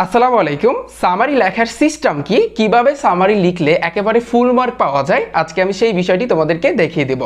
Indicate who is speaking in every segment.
Speaker 1: আসসালামু আলাইকুম। সামারি লেখার সিস্টেম কি, কিভাবে সামারি লিখলে একেবারে ফুল মার্ক পাওয়া যায়, আজকে আমি সেই বিষয়টি তোমাদেরকে দেখিয়ে দেব।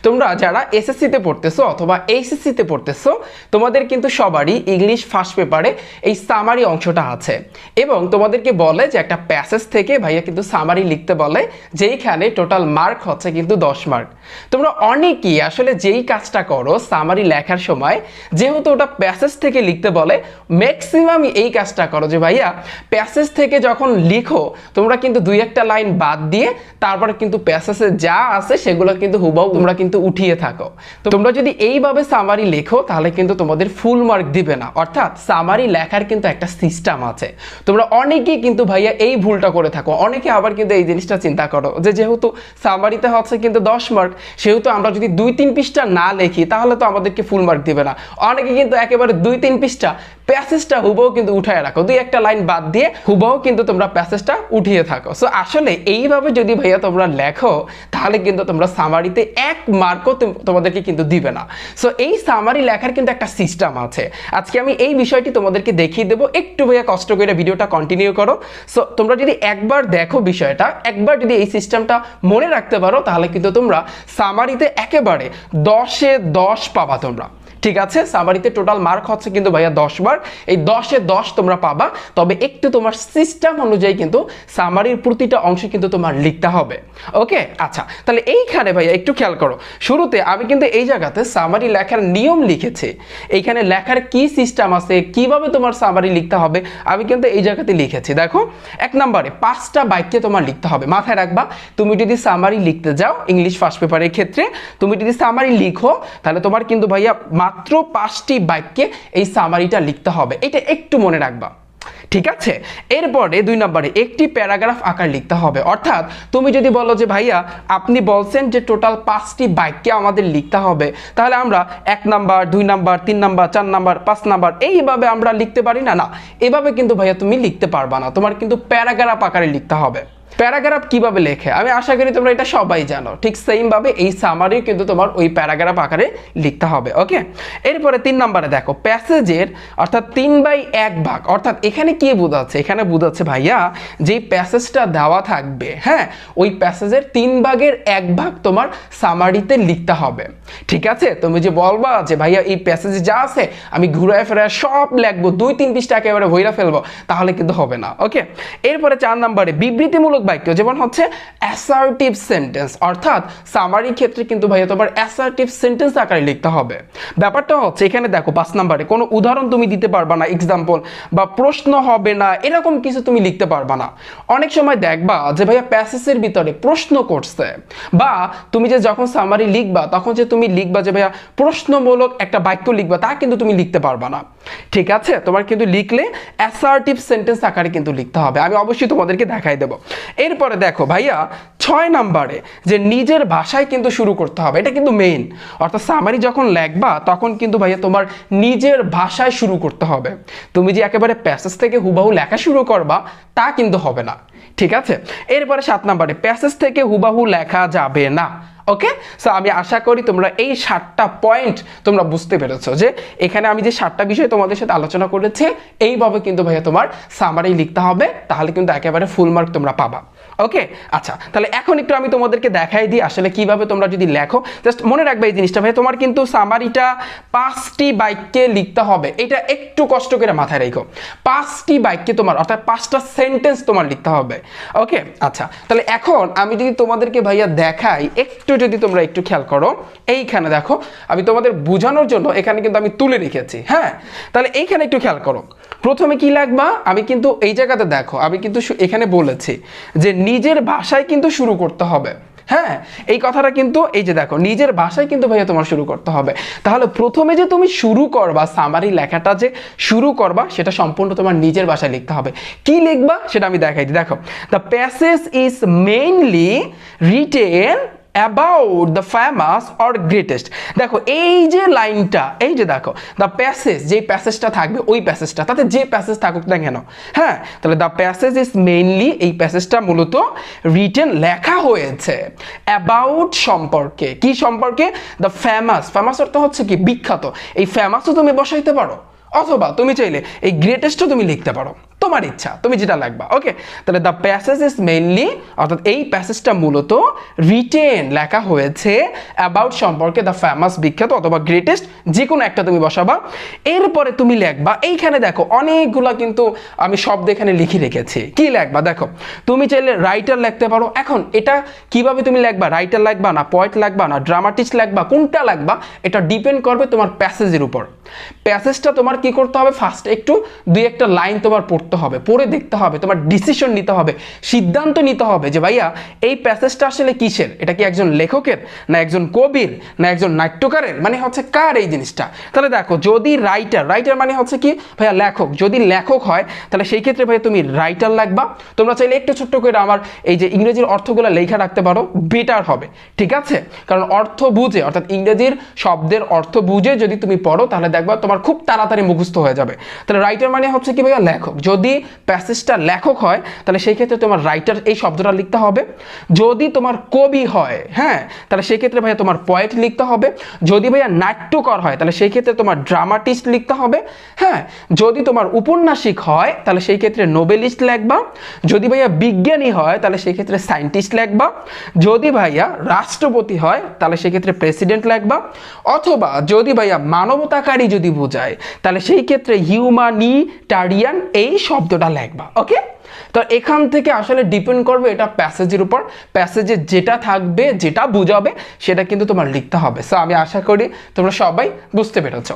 Speaker 1: তোমরা যারা এসএসসিতে পড়তেছো অথবা এইচএসসিতে পড়তেছো, তোমাদের কিন্তু সবারই ইংলিশ ফার্স্ট পেপারে এই সামারি অংশটা আছে এবং তোমাদেরকে বলে যে একটা প্যাসেজ থেকে ভাইয়া কিন্তু সামারি লিখতে বলে, যেইখানে টোটাল মার্ক হচ্ছে কিন্তু 10 মার্ক। তোমরা অনেকেই আসলে যেই কাজটা করো সামারি লেখার সময়, যেহেতু ওটা প্যাসেজ থেকে লিখতে বলে, ম্যাক্সিমাম এই কাজটা করো যে ভাইয়া প্যাসেজ থেকে যখন লিখো তোমরা কিন্তু দুই একটা লাইন বাদ দিয়ে তারপরে কিন্তু প্যাসেজে যা আছে সেগুলো কিন্তু হুবহু তোমরা কিন্তু উঠিয়ে থাকো। তো তোমরা যদি এইভাবে সামারি লেখো তাহলে কিন্তু তোমাদের ফুল মার্ক দিবে না। অর্থাৎ সামারি লেখার কিন্তু একটা সিস্টেম আছে। তোমরা অনেকেই কিন্তু ভাইয়া এই ভুলটা করে থাকো। অনেকে আবার কিন্তু এই জিনিসটা চিন্তা করো যে যেহেতু সামারিতে হচ্ছে কিন্তু 10 মার্ক, সেহেতু আমরা যদি 2-3 পৃষ্ঠা না লিখি তাহলে তো আমাদেরকে ফুল মার্ক দিবে না। অনেকে কিন্তু একেবারে 2-3 পৃষ্ঠা প্যাসেজটা হুবহু কিন্তু উঠায় রাখো, দুই একটা লাইন বাদ দিয়ে হুবহু কিন্তু তোমরা প্যাসেজটা উঠিয়ে থাকো। সো আসলে এইভাবে যদি ভাইয়া তোমরা লেখো তাহলে কিন্তু তোমরা সামারিতে 1 মার্কও তোমাদেরকে কিন্তু দিবে না। সো এই সামারি লেখার কিন্তু একটা সিস্টেম আছে। আজকে আমি এই বিষয়টি তোমাদেরকে দেখিয়ে দেবো। একটু ভাইয়া কষ্ট করে ভিডিওটা কন্টিনিউ করো। সো তোমরা যদি একবার দেখো বিষয়টা, একবার যদি এই সিস্টেমটা মনে রাখতে পারো তাহলে কিন্তু তোমরা সামারিতে একেবারে 10-এ 10 পাবা তোমরা। ঠিক আছে, সামারিতে টোটাল মার্ক হচ্ছে কিন্তু ভাইয়া 10 বার, এই 10-এ 10 তোমরা পাবা। তবে একটু তোমার সিস্টেম অনুযায়ী কিন্তু সামারির প্রতিটা অংশ কিন্তু তোমার লিখতে হবে। ওকে, আচ্ছা, তাহলে এইখানে ভাইয়া একটু খেয়াল করো। শুরুতে আমি কিন্তু এই জায়গাতে সামারি লেখার নিয়ম লিখেছি, এইখানে লেখার কি সিস্টেম আছে, কিভাবে তোমার সামারি লিখতে হবে আমি কিন্তু এই জায়গাতে লিখেছি। দেখো, 1 নম্বরে 5টা বাক্যে তোমার লিখতে হবে। মাথায় রাখবা, তুমি যদি সামারি লিখতে যাও ইংলিশ ফার্স্ট পেপারের ক্ষেত্রে, তুমি যদি সামারি লিখো তাহলে তোমার কিন্তু ভাইয়া মাত্র 5টি বাক্যে এই সামারিটা লিখতে হবে। এটা একটু মনে রাখবা, ঠিক আছে? এরপরে 2 নম্বরে একটি প্যারাগ্রাফ আকার লিখতে হবে। অর্থাৎ তুমি যদি বলো যে ভাইয়া আপনি বলছেন যে টোটাল 5টি বাক্যে আমাদের লিখতে হবে, তাহলে আমরা 1 number, 2 number, 3 number, 4 number, 5 number এইভাবে আমরা লিখতে পারি না। না, এভাবে কিন্তু ভাইয়া তুমি লিখতে পারবা না, তোমার কিন্তু প্যারাগ্রাফ আকারে লিখতে হবে। প্যারাগ্রাফ কিভাবে লেখে আমি আশা করি তোমরা এটা সবাই জানো। ঠিক সেম ভাবে এই সামারি কিন্তু তোমার ওই প্যারাগ্রাফ আকারে লিখতে হবে। ওকে, এরপরে 3 নম্বরে দেখো প্যাসেজের অর্থাৎ 3/1 ভাগ। অর্থাৎ এখানে কি বোঝাচ্ছে? এখানে বোঝাচ্ছে ভাইয়া যে প্যাসেজটা দেওয়া থাকবে, হ্যাঁ, ওই প্যাসেজের 3/1 ভাগ তোমার সামারিতে লিখতে হবে। ঠিক আছে, তুমি যে বলবা যে ভাইয়া এই প্যাসেজে যা আছে আমি ঘুরে ফেরে সব লিখবো, 2-3 পৃষ্ঠা একেবারে ভইরা ফেলবো, তাহলে কিন্তু হবে না। ওকে, এরপরে 4 নম্বরে বিবৃতিমূলক বাক্য, যেমন হচ্ছে অ্যাসার্টিভ সেন্টেন্স। অর্থাৎ সামারি ক্ষেত্রে কিন্তু ভাইয়া তোমার অ্যাসার্টিভ সেন্টেন্স আকারে লিখতে হবে। ব্যাপারটা হচ্ছে এখানে দেখো 5 নম্বরে কোনো উদাহরণ তুমি দিতে পারবা না, এক্সাম্পল বা প্রশ্ন হবে না, এরকম কিছু তুমি লিখতে পারবা না। অনেক সময় দেখবা যে ভাইয়া প্যাসেজের ভিতরে প্রশ্ন করছে, বা তুমি যে যখন সামারি লিখবা তখন যে তুমি লিখবা যে ভাইয়া প্রশ্নমূলক একটা বাক্য লিখবা, তা কিন্তু তুমি লিখতে পারবা না। ঠিক আছে, তোমার কিন্তু লিখলে অ্যাসার্টিভ সেন্টেন্স আকারে কিন্তু লিখতে হবে। আমি অবশ্যই তোমাদেরকে দেখাই দেব। এরপরে দেখো ভাইয়া 6 নম্বরে যে নিজের ভাষায় কিন্তু শুরু করতে হবে, এটা কিন্তু মেইন। অর্থাৎ সামারি যখন লিখবা তখন কিন্তু ভাইয়া তোমার নিজের ভাষায় শুরু করতে হবে। তুমি যে একেবারে প্যাসেজ থেকে হুবহু লেখা শুরু করবা তা কিন্তু হবে না। ঠিক আছে, এরপরে 7 নম্বরে প্যাসেজ থেকে হুবহু লেখা যাবে না। ওকে, সো আমি আশা করি তোমরা এই 7টা পয়েন্ট তোমরা বুঝতে পেরেছো যে এখানে আমি যে 7টা বিষয় তোমাদের সাথে আলোচনা করেছি এইভাবে কিন্তু ভাইয়া তোমার সামারি লিখতে হবে, তাহলে কিন্তু একেবারে ফুল মার্ক তোমরা পাবা। ওকে, আচ্ছা, তাহলে এখন একটু আমি তোমাদেরকে দেখাই দিই আসলে কিভাবে তোমরা যদি লেখো। জাস্ট মনে রাখবে এই জিনিসটা ভাই, তোমার কিন্তু সামারিটা 5টি বাক্যে লিখতে হবে। এটা একটু কষ্ট করে মাথায় রেখো, 5টি বাক্যে তোমার অর্থাৎ 5টা সেন্টেন্স তোমার লিখতে হবে। ওকে, আচ্ছা, তাহলে এখন আমি যদি তোমাদেরকে ভাইয়া দেখাই, একটু যদি তোমরা একটু খেয়াল করো, এইখানে দেখো আমি তোমাদের বোঝানোর জন্য এখানে কিন্তু আমি তুলে রেখেছি। হ্যাঁ, তাহলে এইখানে একটু খেয়াল করো, প্রথমে কি লিখবা আমি কিন্তু এই জায়গাতে দেখো আমি কিন্তু এখানে বলেছি যে নিজের ভাষায় কিন্তু শুরু করতে হবে। হ্যাঁ, এই কথাটা কিন্তু এই যে দেখো নিজের ভাষায় কিন্তু ভাইয়া তোমার শুরু করতে হবে। তাহলে প্রথমে যে তুমি শুরু করবা সামারি লেখাটা যে শুরু করবা সেটা সম্পূর্ণ তোমার নিজের ভাষায় লিখতে হবে। কি লিখবা সেটা আমি দেখাই দিই। দেখো, the passage is mainly written about the famous or greatest. দেখো এই যে লাইনটা, এই যে দেখো দ্য প্যাসেজ, যে প্যাসেজটা থাকবে ওই প্যাসেজটা, তাতে যে প্যাসেজ থাকুক না কেন, হ্যাঁ, তাহলে দ্য প্যাসেজ ইজ মেইনলি, এই প্যাসেজটা মূলত রিটেন লেখা হয়েছে অ্যাবাউট সম্পর্কে, কি সম্পর্কে? The famous. ফেমাস অর্থ হচ্ছে কি বিখ্যাত, এই ফেমাসও তুমি বসাইতে পারো, অথবা তুমি চাইলে এই গ্রেটেস্টও তুমি লিখতে পারো। তোমার ইচ্ছা, তুমি যেটা লাগবা। ওকে, তাহলে দ্য প্যাসেজ ইজ মেইনলি, অর্থাৎ এই প্যাসেজটা মূলত রিটেন লেখা হয়েছে অ্যাবাউট সম্পর্কে দ্য ফেমাস বিখ্যাত অথবা গ্রেটেস্ট, যে কোনো একটা তুমি বসাবা। এরপরে তুমি লিখবা, এইখানে দেখো অনেকগুলা কিন্তু আমি শব্দ এখানে লিখে রেখেছি। কি লিখবা দেখো, তুমি চাইলে রাইটার লিখতে পারো। এখন এটা কিভাবে তুমি লিখবা, রাইটার লিখবা না পোয়েট লিখবা না ড্রামাটিস্ট লিখবা, কোনটা লিখবা এটা ডিপেন্ড করবে তোমার প্যাসেজের উপর। প্যাসেজটা তোমার কি করতে হবে, ফার্স্ট একটু দুই একটা লাইন তোমার পড়তে হবে, পড়ে দেখতে হবে, তোমার ডিসিশন নিতে হবে, সিদ্ধান্ত নিতে হবে যে ভাইয়া এই প্যাসেজটা আসলে কিসের, এটা কি একজন লেখকের না একজন কবির না একজন নাট্যকারের, মানে হচ্ছে কার এই জিনিসটা। তাহলে দেখো যদি রাইটার মানে হচ্ছে কি ভাইয়া লেখক, যদি লেখক হয় তাহলে সেই ক্ষেত্রে ভাইয়া তুমি রাইটার লিখবা। তোমরা চাইলে একটু ছোট্ট করে আমার এই যে ইংরেজির অর্থগুলো লেখা রাখতে পারো, বেটার হবে, ঠিক আছে? কারণ অর্থ বুঝে, অর্থাৎ ইংরেজির শব্দের অর্থ বুঝে যদি তুমি পড়ো তাহলে দেখবা তোমার খুব তাড়াতাড়ি মুখস্থ হয়ে যাবে। তাহলে রাইটার মানে হচ্ছে কি ভাইয়া লেখক, যদি প্যাসেজটা লেখক হয় তাহলে সেই ক্ষেত্রে তোমার রাইটার এই শব্দটা লিখতে হবে। যদি তোমার কবি হয়, হ্যাঁ, তাহলে সেই ক্ষেত্রে ভাইয়া তোমার পোয়েট লিখতে হবে। যদি ভাইয়া নাট্যকার হয় তাহলে সেই ক্ষেত্রে তোমার ড্রামাটিস্ট লিখতে হবে। হ্যাঁ, যদি তোমার উপন্যাসিক হয় তাহলে সেই ক্ষেত্রে নোবেলিস্ট লিখবা। যদি ভাইয়া বিজ্ঞানী হয় তাহলে সেই ক্ষেত্রে সায়েন্টিস্ট লিখবা। যদি ভাইয়া রাষ্ট্রপতি হয় তাহলে সেই ক্ষেত্রে প্রেসিডেন্ট লিখবা। অথবা যদি ভাইয়া মানবতাকারী যদি বোঝায় তাহলে সেই ক্ষেত্রে হিউম্যানিটারিয়ান এই শব্দটা লিখবা। ওকে, তো এখান থেকে আসলে ডিপেন্ড করবে এটা প্যাসেজের উপর, প্যাসেজে যেটা থাকবে যেটা বুঝাবে সেটা কিন্তু তোমার লিখতে হবে। সো আমি আশা করি তোমরা সবাই বুঝতে পেরেছ।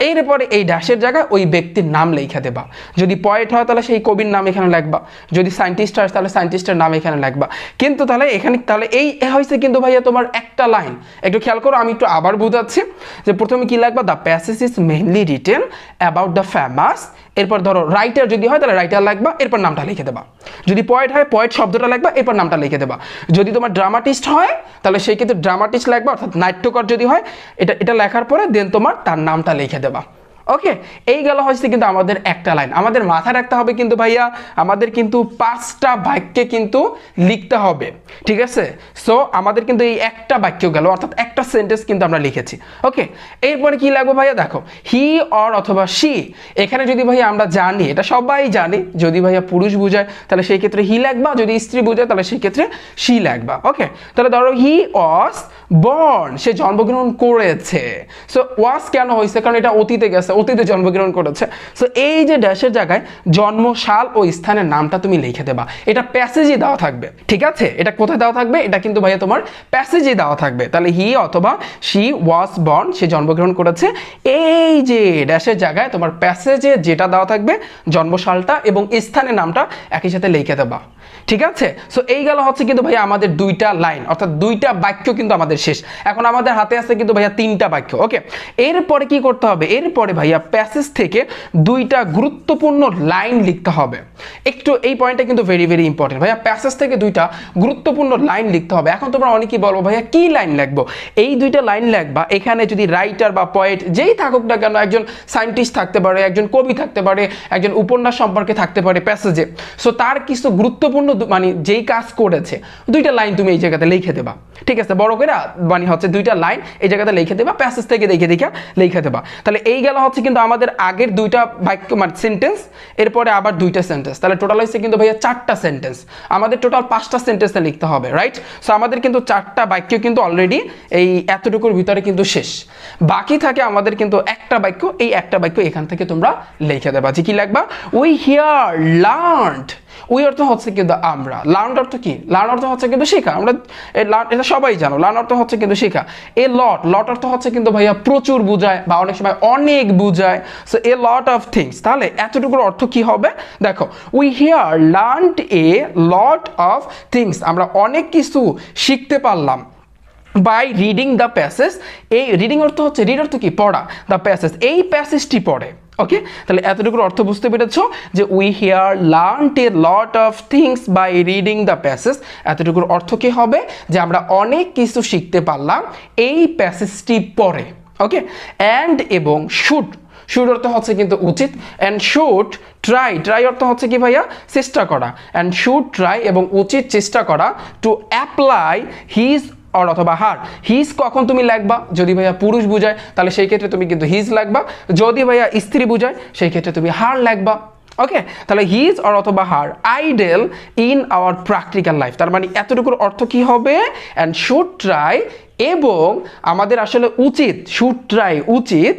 Speaker 1: এরপরে এই ড্যাশের জায়গায় ওই ব্যক্তির নাম লিখে দেবা। যদি পোয়েট হয় তাহলে সেই কবির নাম এখানে লিখবা, যদি সায়েন্টিস্ট হয় তাহলে সায়েন্টিস্টের নাম এখানে লিখবা। কিন্তু তাহলে এখানে তাহলে এই হয়েছে কিন্তু ভাইয়া তোমার একটা লাইন, একটু খেয়াল করো, আমি একটু আবার বুঝাচ্ছি যে প্রথমে কি লিখবা, the passage is mainly written about the famous, এরপর ধরো রাইটার যদি হয় তাহলে রাইটার লিখবা, এরপর নামটা লিখে দেবা। যদি পোয়েট হয় পোয়েট শব্দটা লিখবা, এরপর নামটা লিখে দেবা। যদি তোমার ড্রামাটিস্ট হয় তাহলে সেই ক্ষেত্রে ড্রামাটিস্ট লিখবা, অর্থাৎ নাট্যকার যদি হয় এটা লেখার পরে দেন তোমার তার নামটা লিখে দেবা। ওকে, এই গেল হচ্ছে কিন্তু আমাদের একটা লাইন। আমাদের মাথায় রাখতে হবে কিন্তু ভাইয়া আমাদের কিন্তু 5টা বাক্যে কিন্তু লিখতে হবে, ঠিক আছে? সো আমাদের কিন্তু এই একটা বাক্য গেল, অর্থাৎ একটা সেন্টেন্স কিন্তু আমরা লিখেছি। ওকে, এরপরে কি লাগবে ভাইয়া দেখো, হি অর অথবা শি। এখানে যদি ভাইয়া আমরা জানি, এটা সবাই জানি, যদি ভাইয়া পুরুষ বোঝায় তাহলে সেই ক্ষেত্রে হি লাগবা, যদি স্ত্রী বোঝায় তাহলে সেই ক্ষেত্রে শি লাগবা। ওকে, তাহলে ধরো হি ওয়াজ বর্ন, সে জন্মগ্রহণ করেছে। সো ওয়াজ কেন হয়েছে, কারণ এটা অতীতে গেছে, অতীতে জন্মগ্রহণ করেছে। সো এই যে ড্যাশের জায়গায় জন্ম সাল ও স্থানের নামটা তুমি লিখে দেবা, এটা প্যাসেজে দেওয়া থাকবে, ঠিক আছে? এটা কোথায় দেওয়া থাকবে, এটা কিন্তু ভাইয়া তোমার প্যাসেজে দেওয়া থাকবে। তাহলে হি অথবা শি ওয়াজ বর্ন, সে জন্মগ্রহণ করেছে। এই যে ড্যাশের জায়গায় তোমার প্যাসেজে যেটা দেওয়া থাকবে জন্মসালটা এবং স্থানের নামটা একই সাথে লিখে দেবা, ঠিক আছে? সো এই গেল হচ্ছে কিন্তু ভাইয়া আমাদের 2টা লাইন, অর্থাৎ 2টা বাক্য কিন্তু আমাদের শেষ। এখন আমাদের হাতে আছে কিন্তু ভাইয়া 3টা বাক্য। ওকে, এরপরে কি করতে হবে, এরপরে ভাইয়া প্যাসেজ থেকে 2টা গুরুত্বপূর্ণ লাইন লিখতে হবে। একটু এই পয়েন্টটা কিন্তু ভেরি ভেরি ইম্পর্টেন্ট ভাইয়া, প্যাসেজ থেকে 2টা গুরুত্বপূর্ণ লাইন লিখতে হবে। এখন তোমরা অনেকেই বলবো ভাইয়া কি লাইন লিখবো, এই 2টা লাইন লিখবা। এখানে যদি রাইটার বা পোয়েট যেই থাকুক না কেন, একজন সায়েন্টিস্ট থাকতে পারে, একজন কবি থাকতে পারে, একজন উপন্যাস সম্পর্কে থাকতে পারে প্যাসেজে। সো তার কিছু গুরুত্বপূর্ণ মানে যেই কাজ করেছে 2টা লাইন তুমি এই জায়গাতে লিখে দেবা, ঠিক আছে? বড় করে মানে হচ্ছে 2টা লাইন এই জায়গাতে লিখে দেবা, প্যাসেজ থেকে দেখে লিখে দেবা। তাহলে এই গেল হচ্ছে কিন্তু আমাদের আগের 2টা বাক্য মানে সেন্টেন্স, এরপরে আবার 2টা সেন্টেন্স। তাহলে টোটাল হচ্ছে কিন্তু ভাইয়া 4টা সেন্টেন্স, আমাদের টোটাল 5টা সেন্টেন্স লিখতে হবে, রাইট? সো আমাদের কিন্তু 4টা বাক্য কিন্তু অলরেডি এই এতটুকুর ভিতরে কিন্তু শেষ। বাকি থাকে আমাদের কিন্তু একটা বাক্য, এই একটা বাক্য এখান থেকে তোমরা লিখে দেবা। যে কি লিখবা, উই হিয়ার লার্নড। উই অর্থ হচ্ছে কিন্তু আমরা, লার্ন অর্থ কি, লার্ন অর্থ হচ্ছে কিন্তু শেখা, আমরা এটা সবাই জানো। লার্ন অর্থ হচ্ছে কিন্তু শেখা। এ লট অর্থ হচ্ছে কিন্তু ভাইয়া প্রচুর বুঝায় বা অনেক সময় অনেক বুঝায়। So A lot of things, তাহলে এতটুকুর অর্থ কি হবে দেখো, we here learned a lot of things, আমরা অনেক কিছু শিখতে পারলাম বাই রিডিং দ্য প্যাসেজ। এই রিডিং অর্থ হচ্ছে, রিড অর্থ কি পড়া, দ্য প্যাসেজ, এই প্যাসেজটি পড়ে। ওকে, তাহলে এতটুকুর অর্থ বুঝতে পেরেছো যে we here learned a lot of things by reading the passage. এতটুকুর অর্থ কি হবে যে আমরা অনেক কিছু শিখতে পারলাম এই প্যাসেজটি পড়ে। ওকে, অ্যান্ড এবং শুড, শুড অর্থ হচ্ছে কিন্তু উচিত, অ্যান্ড শুড ট্রাই অর্থ হচ্ছে কি ভাইয়া চেষ্টা করা, অ্যান্ড শুড ট্রাই এবং উচিত চেষ্টা করা টু অ্যাপ্লাই হিজ অর অথবা হার। হিজ কখন তুমি লাগবা, যদি ভাইয়া পুরুষ বুঝায় তাহলে সেই ক্ষেত্রে তুমি কিন্তু হিজ লাগবা, যদি ভাইয়া স্ত্রী বুঝায় সেই ক্ষেত্রে তুমি হার লাগবা। ওকে, তাহলে হিজ অর অথবা her idol in our practical life, তার মানে এতটুকুর অর্থ কি হবে, অ্যান্ড শুড ট্রাই, এবং আমাদের আসলে উচিত, শুড ট্রাই উচিত,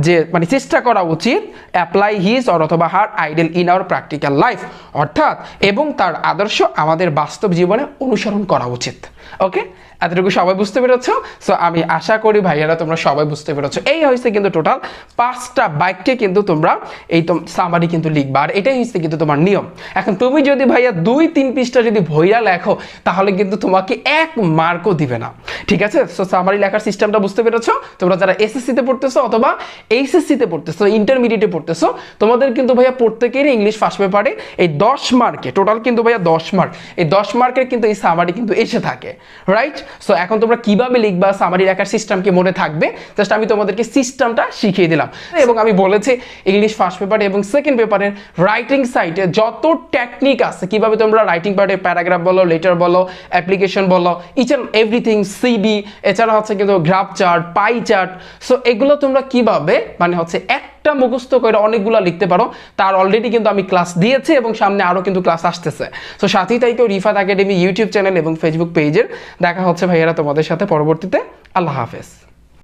Speaker 1: যে মানে চেষ্টা করা উচিত, অ্যাপ্লাই হিজ অর অথবা her idol in our practical life, অর্থাৎ এবং তার আদর্শ আমাদের বাস্তব জীবনে অনুসরণ করা উচিত। ওকে, এতটুকু সবাই বুঝতে পেরেছো? সো আমি আশা করি ভাইয়ারা তোমরা সবাই বুঝতে পেরেছো। এই হয়েছে কিন্তু টোটাল 5টা বাক্যে কিন্তু তোমরা এই সামারি কিন্তু লিখবা, আর এটাই হচ্ছে কিন্তু তোমার নিয়ম। এখন তুমি যদি ভাইয়া 2-3 পৃষ্ঠা যদি ভইয়া লেখো তাহলে কিন্তু তোমাকে 1 মার্কও দিবে না, ঠিক আছে? সো সামারি লেখার সিস্টেমটা বুঝতে পেরেছো? তোমরা যারা এসএসসিতে পড়তেছো অথবা এইচএসসিতে পড়তেছো, ইন্টারমিডিয়েটে পড়তেছো, তোমাদের কিন্তু ভাইয়া প্রত্যেকেরই ইংলিশ ফার্স্ট পেপারে এই 10 মার্কে টোটাল কিন্তু ভাইয়া 10 মার্ক, এই 10 মার্কের কিন্তু এই সামারি কিন্তু এসে থাকে, রাইট? সো এখন তোমরা কিভাবে লিখবা, সামারি লেখার সিস্টেম কি মনে থাকবে, জাস্ট আমি তোমাদেরকে সিস্টেমটা শিখিয়ে দিলাম। এবং আমি বলেছি ইংলিশ ফার্স্ট পেপার এবং সেকেন্ড পেপারের রাইটিং সাইটে যত টেকনিক আছে, কিভাবে তোমরা রাইটিং পার্টে প্যারাগ্রাফ বলো, লেটার বলো, অ্যাপ্লিকেশন বলো, ইচ অ্যান্ড এভরিথিং, সিবি, এছাড়া হচ্ছে কিন্তু graph chart, pie chart, so এগুলো তোমরা কিভাবে মানে হচ্ছে একটা মুখস্থ করে অনেকগুলো লিখতে পারো, তার অলরেডি কিন্তু আমি ক্লাস দিয়েছি এবং সামনে আরও কিন্তু ক্লাস আসতেছে। সো সাথেই তাই কেউ রিফাত একাডেমি ইউটিউব চ্যানেল এবং ফেসবুক পেজের দেখা হচ্ছে ভাইয়েরা তোমাদের সাথে পরবর্তীতে। আল্লাহ হাফেজ।